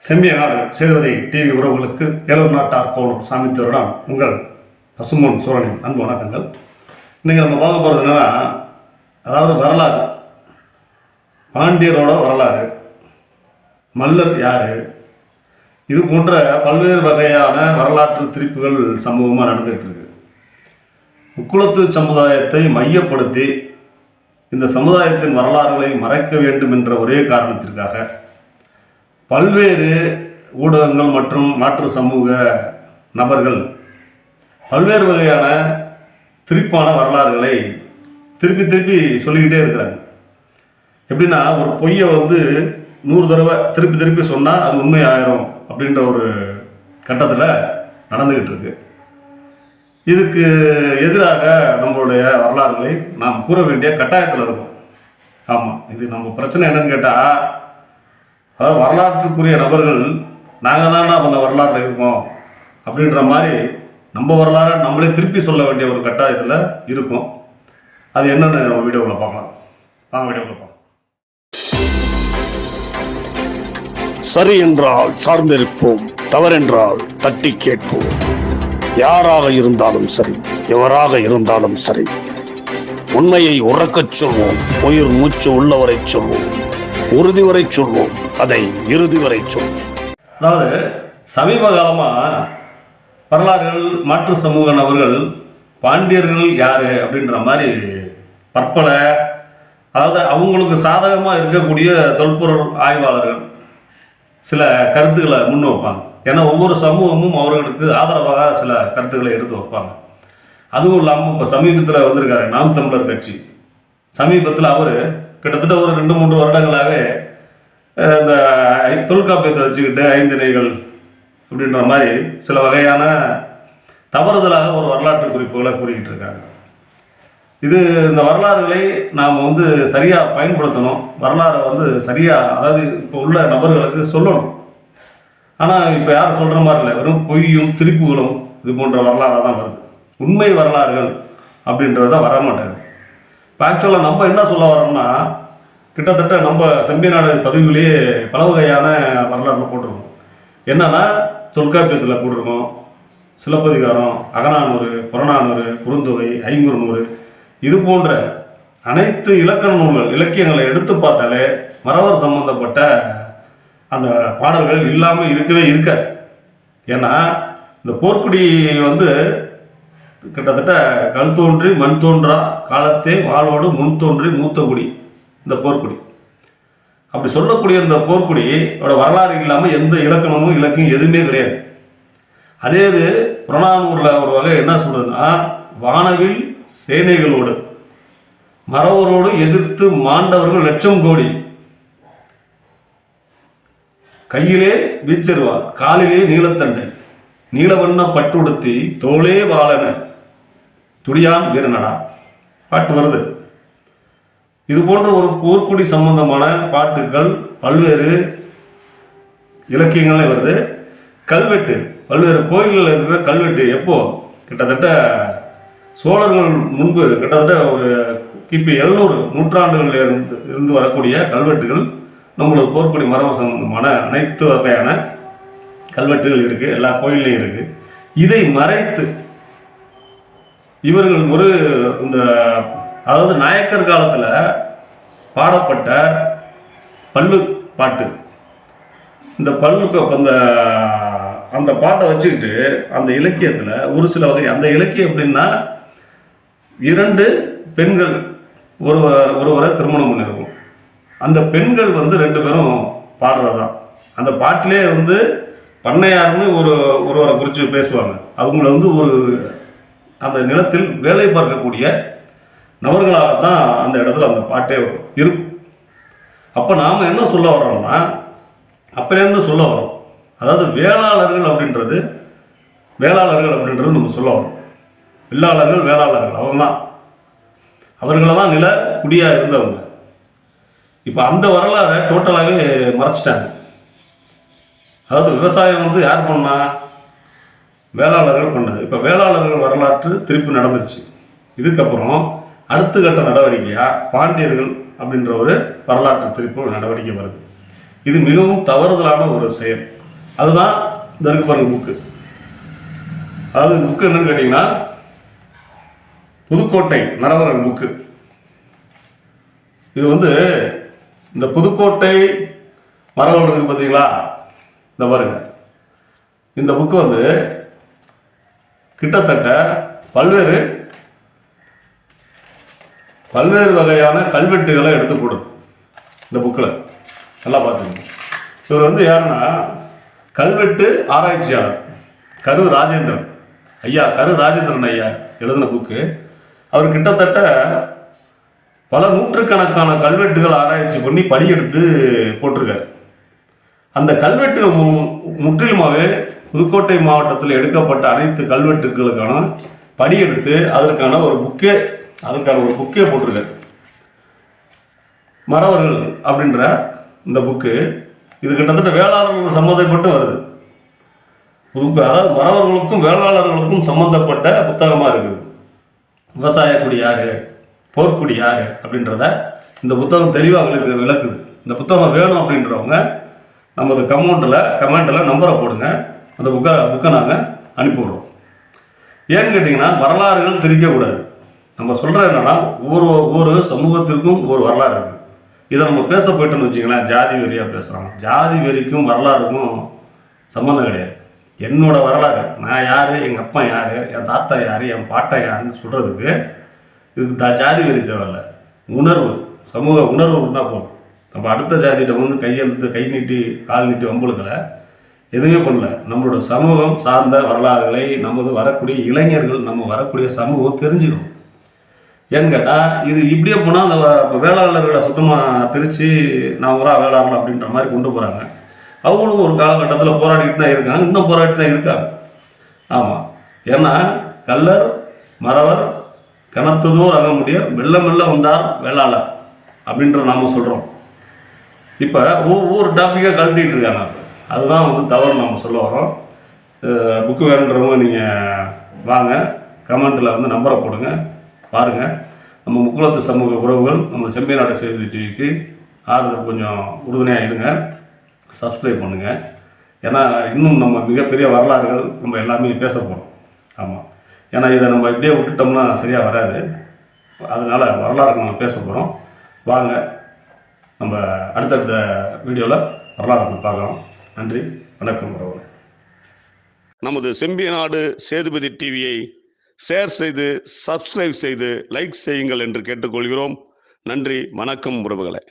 செம்பிய நாடு சேதுபதி டிவி உறவுகளுக்கு ஏலூர் நாட்டார் கோளூர் சாமித்தோருடன் உங்கள் பசும்பொன் சோழனின் அன்பு வணக்கங்கள். இன்றைக்கி நம்ம பார்க்க போகிறது என்னன்னா, அதாவது வரலாறு, பாண்டியரோட வரலாறு, மல்லர் யார், இது போன்ற பல்வேறு வகையான வரலாற்று திருப்புகள் சம்பவமாக நடந்துகிட்டு இருக்கு. முக்குளத்து சமுதாயத்தை மையப்படுத்தி இந்த சமுதாயத்தின் வரலாறுகளை மறைக்க வேண்டும் என்ற ஒரே காரணத்திற்காக பல்வேறு ஊடகங்கள் மற்றும் மாற்று சமூக நபர்கள் பல்வேறு வகையான திருப்பான வரலாறுகளை திருப்பி திருப்பி சொல்லிக்கிட்டே இருக்கிறாங்க. எப்படின்னா, ஒரு பொய்யை 100 தடவை திருப்பி திருப்பி சொன்னால் அது உண்மை ஆயிரும் அப்படின்ற ஒரு கட்டத்தில் நடந்துக்கிட்டு இருக்கு. இதுக்கு எதிராக நம்மளுடைய வரலாறுகளை நாம் கூற வேண்டிய கட்டாயத்தில் இருக்கும். ஆமாம், இது நம்ம பிரச்சனை என்னன்னு கேட்டால், அதாவது வரலாற்றுக்குரிய நபர்கள் நாங்கள் தானே அந்த வரலாற்றில் இருக்கோம் அப்படின்ற மாதிரி நம்ம வரலாறை நம்மளே திருப்பி சொல்ல வேண்டிய ஒரு கட்டாயத்தில் இருக்கும். அது என்னென்னு நம்ம வீடியோவில் பார்க்கலாம். வீடியோவில் பார்க்கலாம். சரி என்றால் சார்ந்திருப்போம், தவறென்றால் தட்டி கேட்போம். யாராக இருந்தாலும் சரி, எவராக இருந்தாலும் சரி, உண்மையை உறக்கச் சொல்வோம், உயிர் மூச்சு உள்ளவரை சொல்வோம், உறுதி வரை சொல்வோம், அதை இறுதி வரை சொல்வோம். அதாவது சமீப காலமாக வரலாறுகள், மாற்று சமூக நபர்கள் பாண்டியர்கள் யாரு அப்படின்ற மாதிரி பற்பல, அதாவது அவங்களுக்கு சாதகமாக இருக்கக்கூடிய தொல்பொருள் ஆய்வாளர்கள் சில கருத்துக்களை முன் வைப்பாங்க. ஏன்னா ஒவ்வொரு சமூகமும் அவர்களுக்கு ஆதரவாக சில கருத்துக்களை எடுத்து வைப்பாங்க. அதுவும் இல்லாமல் இப்போ சமீபத்தில் வந்திருக்காரு நாம் தமிழர் கட்சி. சமீபத்தில் அவர் கிட்டத்தட்ட ஒரு 2-3 வருடங்களாகவே இந்த தொல்காப்பியத்தை வச்சுக்கிட்டு ஐந்திணைகள் அப்படின்ற மாதிரி சில வகையான தவறுதலாக ஒரு வரலாற்று குறிப்புகளை கூறிக்கிட்டு இருக்காங்க. இந்த வரலாறுகளை நாம் சரியாக பயன்படுத்தணும். வரலாறை சரியாக, அதாவது இப்போ உள்ள நபர்களுக்கு சொல்லணும். ஆனால் இப்போ யாரும் சொல்கிற மாதிரி இல்லை, வெறும் பொய்யும் திருப்புகளும் இது போன்ற வரலாறாக தான் வருது. உண்மை வரலாறுகள் அப்படின்றது தான் வர மாட்டாங்க. இப்போ ஆக்சுவலாக நம்ம என்ன சொல்ல வரோம்னா, கிட்டத்தட்ட நம்ம செம்பிய நாடு பதிவுலேயே பல வகையான வரலாறுல போட்டிருக்கோம். என்னன்னா, தொல்காப்பியத்தில் போட்டிருக்கோம், சிலப்பதிகாரம், அகநானூறு, புறநானூறு, குறுந்தொகை, ஐங்குறுநூறு, இது போன்ற அனைத்து இலக்கண நூல்கள், இலக்கியங்களை எடுத்து பார்த்தாலே மறவர் சம்பந்தப்பட்ட அந்த பாடல்கள் இல்லாமல் இருக்கவே இருக்காது. ஏன்னா இந்த போர்க்குடி கிட்டத்தட்ட கல் தோன்றி மண் தோன்றா காலத்தே வாளோடு முன் தோன்றி மூத்த குடி இந்த போர்க்குடி. அப்படி சொல்லக்கூடிய இந்த போர்க்குடியோட வரலாறு இல்லாமல் எந்த இலக்கணமும் இலக்கியம் எதுவுமே கிடையாது. அதே இது புறநானூரில் ஒரு வகை என்ன சொல்றதுன்னா, வானவில் சேனைகளோடு மறவரோடு எதிர்த்து மாண்டவர்கள் 1,00,000 கோடி, கையிலே வீச்சருவார், காலிலே நீலத்தண்டை, நீலவண்ண பட்டுடுத்தி தோளே வாழன துடியான் வீரனடா பாட்டு வருது. இது போன்ற ஒரு போர்க்குடி சம்பந்தமான பாட்டுகள் பல்வேறு இலக்கியங்களே வருது. கல்வெட்டு, பல்வேறு கோயில்களில் இருக்கிற கல்வெட்டு எப்போ கிட்டத்தட்ட சோழர்கள் முன்பு கிட்டத்தட்ட ஒரு கிபி 700 நூற்றாண்டுகளில் இருந்து வரக்கூடிய கல்வெட்டுகள் நம்மளோட போர்க்குடி மரபு சம்பந்தமான அனைத்து வகையான கல்வெட்டுகள் இருக்குது, எல்லா கோயில்லையும் இருக்குது. இதை மறைத்து இவர்கள் அதாவது நாயக்கர் காலத்தில் பாடப்பட்ட பல்லு பாட்டு, இந்த அந்த பாட்டை வச்சுக்கிட்டு அந்த இலக்கியத்தில் ஒரு சில வகை, அந்த இலக்கியம் எப்படின்னா, 2 பெண்கள் ஒருவரை திருமணம் பண்ணியிருக்கும். அந்த பெண்கள் 2 பேரும் பாடுறதுதான். அந்த பாட்டிலே பண்ணையாருன்னு ஒருவரை குறித்து பேசுவாங்க. அவங்கள அந்த நிலத்தில் வேலை பார்க்கக்கூடிய நபர்களாக தான் அந்த இடத்துல அந்த பாட்டே இருக்கும். அப்போ நாம் என்ன சொல்ல வர்றோம்னா, அப்போலேருந்து சொல்ல வரோம், அதாவது வேளாளர்கள் அப்படின்றது நம்ம சொல்ல வரோம். வெள்ளாளர்கள், வேளாளர்கள், அவர்களை தான் நில குடியாக இருந்தவங்க. இப்போ அந்த வரலாறை டோட்டலாகவே மறைச்சிட்டாங்க. அதாவது விவசாயம் யார் பண்ணா, வேளாளர்கள் பண்ணது. இப்போ வேளாளர்கள் வரலாற்று திருப்பி நடந்துருச்சு. இதுக்கப்புறம் அடுத்த கட்ட நடவடிக்கையாக பாண்டியர்கள் அப்படின்ற ஒரு வரலாற்று திருப்பு நடவடிக்கை வருது. இது மிகவும் தவறுதலான ஒரு செயல். அதுதான் இந்த இருக்கு பாருங்க புக்கு. அதாவது இந்த புக்கு என்னன்னு கேட்டீங்கன்னா, புதுக்கோட்டை மறவர்கள் புக்கு. இது இந்த புதுக்கோட்டை மரபு இருக்கு பார்த்தீங்களா, இந்த பாருங்க. இந்த புக்கு கிட்டத்தட்ட பல்வேறு வகையான கல்வெட்டுகளை எடுத்து போடுது இந்த புக்கில். நல்லா பார்த்துக்கணும். இவர் யாருன்னா கல்வெட்டு ஆராய்ச்சியாளர் கரு ராஜேந்திரன் ஐயா. கரு ராஜேந்திரன் ஐயா எழுதின புக்கு. அவர் கிட்டத்தட்ட பல நூற்றுக்கணக்கான கல்வெட்டுகள் ஆராய்ச்சி பண்ணி படியெடுத்து போட்டிருக்காரு. அந்த கல்வெட்டுகள் முற்றிலுமாவே புதுக்கோட்டை மாவட்டத்தில் எடுக்கப்பட்ட அனைத்து கல்வெட்டுகளுக்கான படியெடுத்து அதற்கான ஒரு புக்கே போட்டிருக்காரு. மறவர்கள் அப்படின்ற இந்த புக்கு இது கிட்டத்தட்ட வேளாளர்கள் சம்மந்தப்பட்டு வருது. அதாவது மறவர்களுக்கும் வேளாளர்களுக்கும் சம்பந்தப்பட்ட புத்தகமாக இருக்குது. விவசாய குடி யாரு, போர்க்குடி யாரு அப்படின்றத இந்த புத்தகம் தெளிவாக விளக்குது. இந்த புத்தகம் வேணும் அப்படின்றவங்க நமது கமெண்டில் நம்பரை போடுங்க. அந்த புக்கை நாங்கள் அனுப்பிவிடுறோம். ஏன்னு கேட்டிங்கன்னா, வரலாறுகள் திரிக்கக்கூடாது. நம்ம சொல்கிற என்னன்னா, ஒவ்வொரு சமூகத்திற்கும் ஒரு வரலாறு இருக்குது. இதை நம்ம பேச போயிட்டோம்னு வச்சிங்களேன், ஜாதி வெறியாக பேசுகிறாங்க. ஜாதி வெறிக்கும் வரலாறுக்கும் சம்மந்தம் கிடையாது. என்னோட வரலாறு, நான் யார், எங்கள் அப்பா யார், என் தாத்தா யார், என் பாட்டா யாருன்னு சொல்கிறதுக்கு இதுக்கு ஜாதி வெறி தேவையில்லை. சமூக உணர்வு இருந்தால் போதும். நம்ம அடுத்த ஜாதியிட்ட கையெழுத்து, கை நீட்டி, கால் நீட்டி வம்புழுக்கலை, எதுவுமே பண்ணல. நம்மளோட சமூகம் சார்ந்த வரலாறுகளை நமது வரக்கூடிய இளைஞர்கள், நம்ம வரக்கூடிய சமூகம் தெரிஞ்சுக்கணும். ஏன்னு கேட்டால், இது இப்படியே போனால் அந்த வேளாளர்களை சுத்தமாக திரிச்சு நான் வேளாளர் அப்படின்ற மாதிரி கொண்டு போகிறாங்க. அவங்களும் ஒரு காலகட்டத்தில் போராடிட்டு தான் இருக்காங்க, இன்னும் போராடிட்டு தான் இருக்காங்க. ஆமாம், ஏன்னா கள்ளர் மறவர் கனத்ததோர் அகமுடியர் மெல்ல மெல்ல வந்தார் வேளாளர் அப்படின்ற நாம சொல்கிறோம். இப்போ ஒவ்வொரு டாப்பிக்காக கழட்டிகிட்டு இருக்காங்க. அதுதான் தவறு நம்ம சொல்ல வரோம். புக்கு வேணுன்றவங்க நீங்கள் வாங்க, கமெண்ட்டில் நம்பரை போடுங்க, பாருங்கள். நம்ம முக்குளத்து சமூக உறவுகள் நம்ம செம்பியன் நாடு செய்தி டிவிக்கு ஆதரவு கொஞ்சம் உறுதுணையாக இருங்க, சப்ஸ்கிரைப் பண்ணுங்கள். ஏன்னா இன்னும் நம்ம மிகப்பெரிய வரலாறுகள் நம்ம எல்லாமே பேச போகிறோம். ஆமாம், ஏன்னா இதை நம்ம இப்படியே விட்டுட்டோம்னா சரியாக வராது. அதனால் வரலாறு நம்ம பேச போகிறோம். வாங்க, நம்ம அடுத்தடுத்த வீடியோவில் வரலாறு பார்க்கலாம். நன்றி, வணக்கம் உறவுகளே. நமது செம்பியநாடு சேதுபதி டிவியை ஷேர் செய்து, சப்ஸ்கிரைப் செய்து, லைக் செய்யுங்கள் என்று கேட்டுக்கொள்கிறோம். நன்றி, வணக்கம் உறவுகளே.